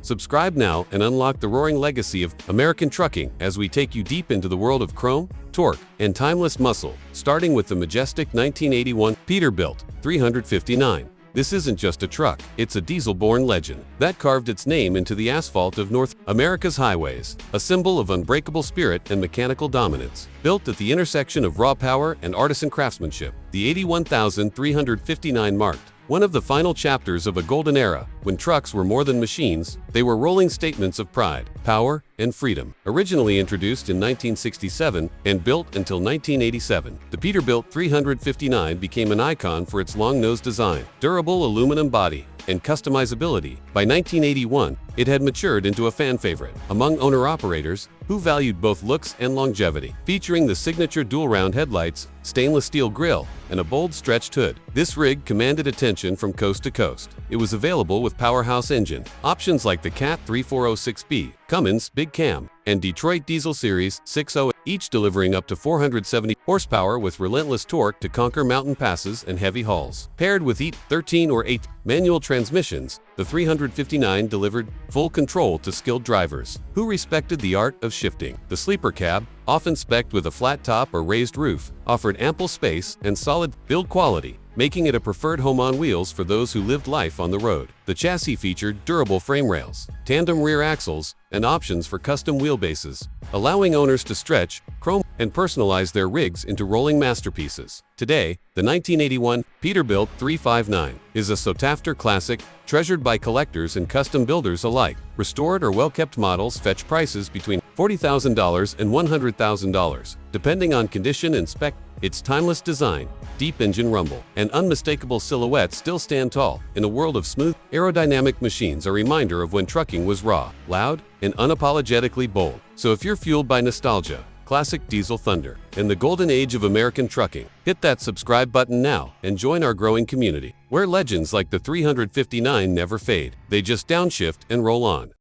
Subscribe now and unlock the roaring legacy of American trucking as we take you deep into the world of chrome, torque, and timeless muscle, starting with the majestic 1981 Peterbilt 359. This isn't just a truck, it's a diesel-born legend that carved its name into the asphalt of North America's highways, a symbol of unbreakable spirit and mechanical dominance. Built at the intersection of raw power and artisan craftsmanship, the 81,359 marked one of the final chapters of a golden era, when trucks were more than machines, they were rolling statements of pride, power, and freedom. Originally introduced in 1967 and built until 1987, the Peterbilt 359 became an icon for its long-nosed design, durable aluminum body, and customizability. By 1981, it had matured into a fan favorite among owner-operators who valued both looks and longevity. Featuring the signature dual-round headlights, stainless steel grille, and a bold stretched hood, this rig commanded attention from coast to coast. It was available with powerhouse engine options like the Cat 3406B, Cummins Big Cam, and Detroit Diesel Series 60, each delivering up to 470 horsepower with relentless torque to conquer mountain passes and heavy hauls. Paired with 13 or 8 manual transmissions, the 359 delivered full control to skilled drivers who respected the art of shifting. The sleeper cab, often spec'd with a flat top or raised roof, offered ample space and solid build quality, making it a preferred home on wheels for those who lived life on the road. The chassis featured durable frame rails, tandem rear axles, and options for custom wheelbases, allowing owners to stretch, chrome, and personalize their rigs into rolling masterpieces. Today, the 1981 Peterbilt 359 is a sought-after classic, treasured by collectors and custom builders alike. Restored or well-kept models fetch prices between $40,000 and $100,000, depending on condition and spec. Its timeless design, deep engine rumble, and unmistakable silhouette still stand tall in a world of smooth, aerodynamic machines, a reminder of when trucking was raw, loud, and unapologetically bold. So if you're fueled by nostalgia, classic diesel thunder, and the golden age of American trucking, hit that subscribe button now and join our growing community, where legends like the 359 never fade. They just downshift and roll on.